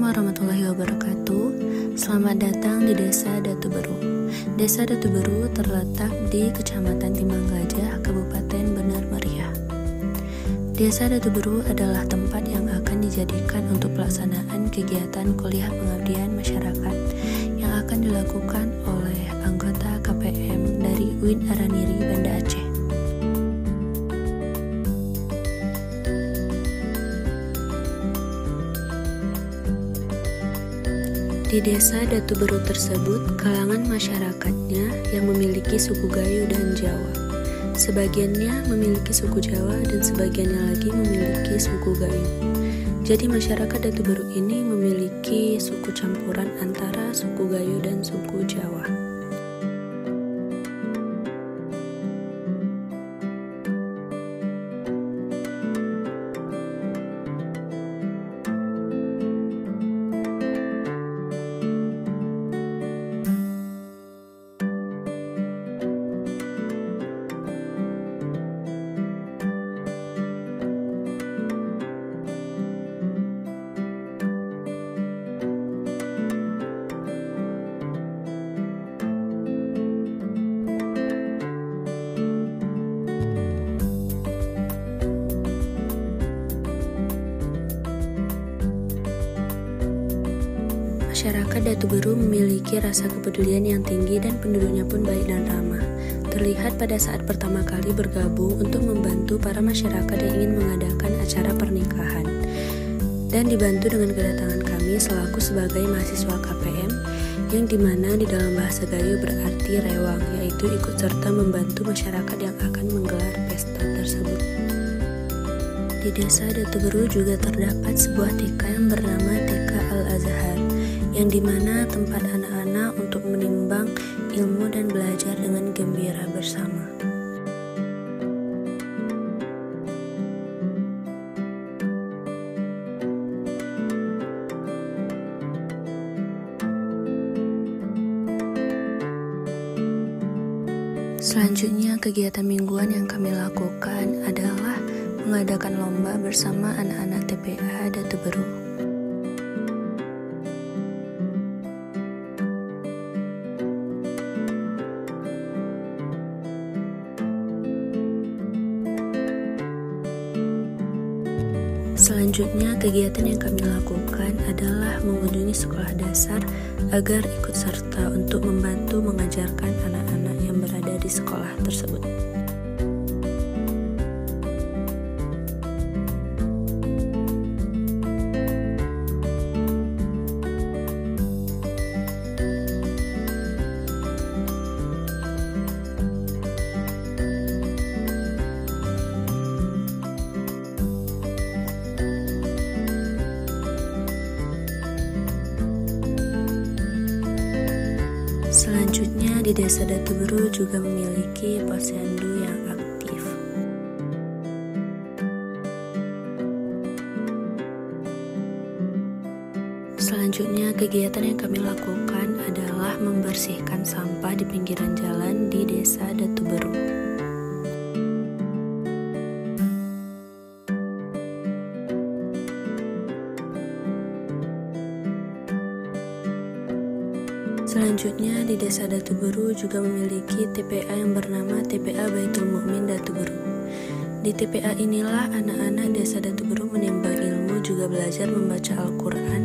Assalamualaikum warahmatullahi wabarakatuh. Selamat datang di Desa Datu Beru. Desa Datu Beru terletak di Kecamatan Timbang Gajah, Kabupaten Benar Meriah. Desa Datu Beru adalah tempat yang akan dijadikan untuk pelaksanaan kegiatan kuliah pengabdian masyarakat yang akan dilakukan oleh anggota KPM dari UIN Araniri, Banda Aceh. Di Desa Datu Beru tersebut, kalangan masyarakatnya yang memiliki suku Gayo dan Jawa. Sebagiannya memiliki suku Jawa dan sebagiannya lagi memiliki suku Gayo. Jadi masyarakat Datu Beru ini memiliki suku campuran antara suku Gayo dan suku Jawa. Masyarakat Datu Beru memiliki rasa kepedulian yang tinggi dan penduduknya pun baik dan ramah. Terlihat pada saat pertama kali bergabung untuk membantu para masyarakat yang ingin mengadakan acara pernikahan. Dan dibantu dengan kedatangan kami selaku sebagai mahasiswa KPM, yang dimana di dalam bahasa Gayo berarti rewang, yaitu ikut serta membantu masyarakat yang akan menggelar pesta tersebut. Di Desa Datu Beru juga terdapat sebuah TK yang bernama TK Al-Azhar, yang dimana tempat anak-anak untuk menimbang ilmu dan belajar dengan gembira bersama. Selanjutnya, kegiatan mingguan yang kami lakukan adalah mengadakan lomba bersama anak-anak TPA Datu Beru. Selanjutnya, kegiatan yang kami lakukan adalah mengunjungi sekolah dasar agar ikut serta untuk membantu mengajarkan anak-anak yang berada di sekolah tersebut. Selanjutnya, di Desa Datu Beru juga memiliki posyandu yang aktif. Selanjutnya, kegiatan yang kami lakukan adalah membersihkan sampah di pinggiran jalan di Desa Datu Beru. Selanjutnya, di Desa Datu Beru juga memiliki TPA yang bernama TPA Baitul Mukmin Datu Beru. Di TPA inilah anak-anak Desa Datu Beru menimbang ilmu, juga belajar membaca Al-Quran.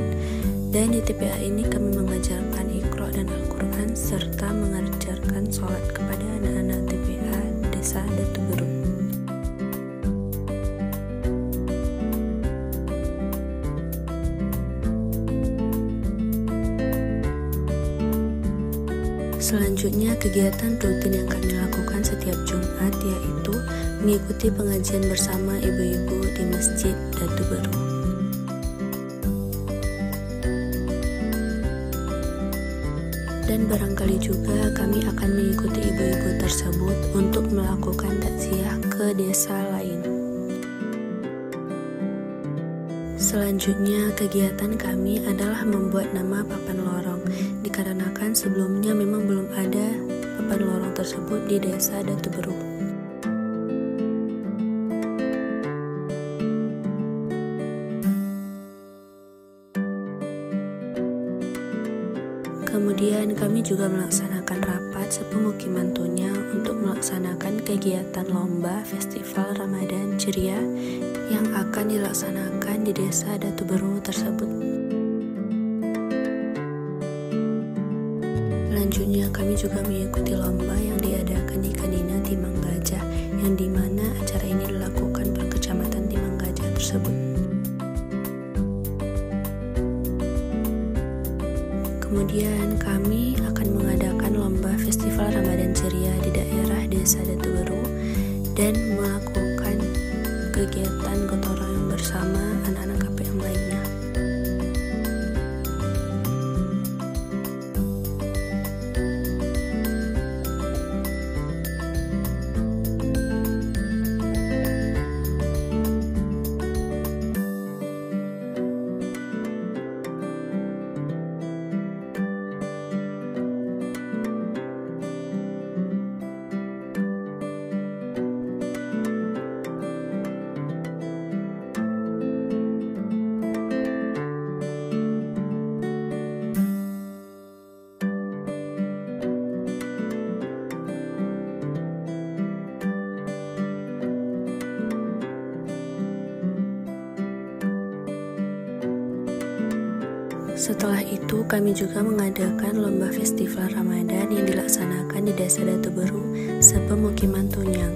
Dan di TPA ini kami mengajarkan Iqra dan Al-Quran serta mengajarkan sholat kepada anak-anak TPA Desa Datu Beru. Selanjutnya, kegiatan rutin yang kami lakukan setiap Jumat yaitu mengikuti pengajian bersama ibu-ibu di Masjid Datu Beru. Dan barangkali juga kami akan mengikuti ibu-ibu tersebut untuk melakukan takziah ke desa lain. Selanjutnya, kegiatan kami adalah membuat nama papan lorong, dikarenakan sebelumnya memang belum ada papan lorong tersebut di Desa Datu Beru. Kemudian kami juga melaksanakan rapat sepemukiman Tunya untuk melaksanakan kegiatan lomba Festival Ramadan Ceria yang akan dilaksanakan di Desa Datuberu tersebut. Selanjutnya kami juga mengikuti lomba yang diadakan di Kadina Timang Gajah, yang dimana acara ini dilakukan per kecamatan Timang Gajah tersebut. Kemudian kami akan mengadakan lomba Festival Ramadan Ceria di daerah Desa Datuberu dan melakukan kegiatan gotong royong bersama anak-anak KPM lainnya. Setelah itu kami juga mengadakan lomba Festival Ramadan yang dilaksanakan di Desa Datuberu sepemukiman Tunyang,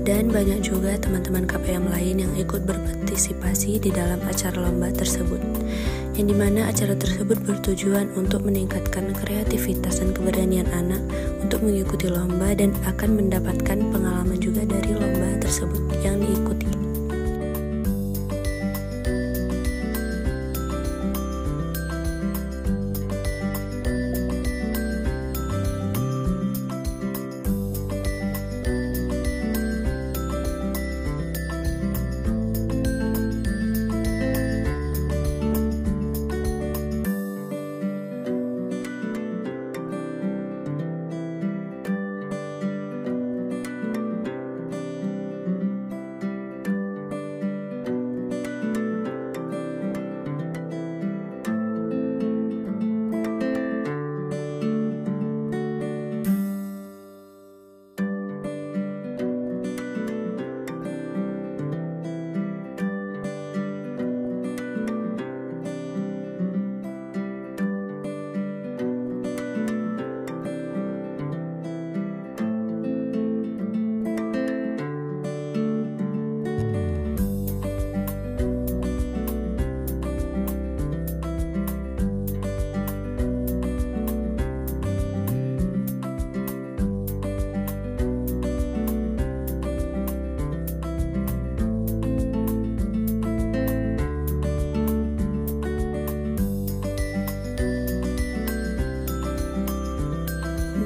dan banyak juga teman-teman KPM lain yang ikut berpartisipasi di dalam acara lomba tersebut, yang dimana acara tersebut bertujuan untuk meningkatkan kreativitas dan keberanian anak untuk mengikuti lomba dan akan mendapatkan pengalaman juga dari lomba tersebut yang diikuti.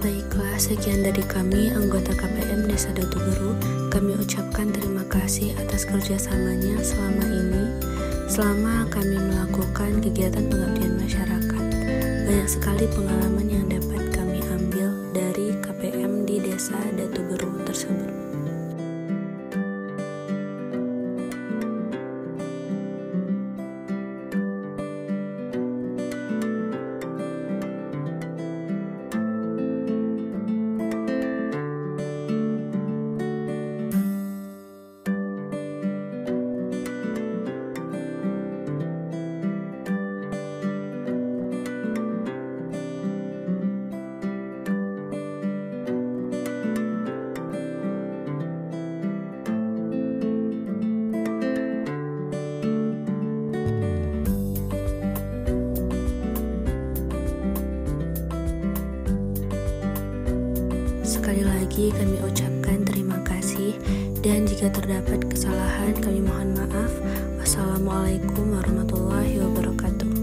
Baiklah, sekian dari kami, anggota KPM Desa Datuberu. Kami ucapkan terima kasih atas kerjasamanya selama ini, selama kami melakukan kegiatan pengabdian masyarakat. Banyak sekali pengalaman yang dapat kami ambil dari KPM di Desa Datuberu tersebut. Sekali lagi kami ucapkan terima kasih, dan jika terdapat kesalahan kami mohon maaf. Wassalamualaikum warahmatullahi wabarakatuh.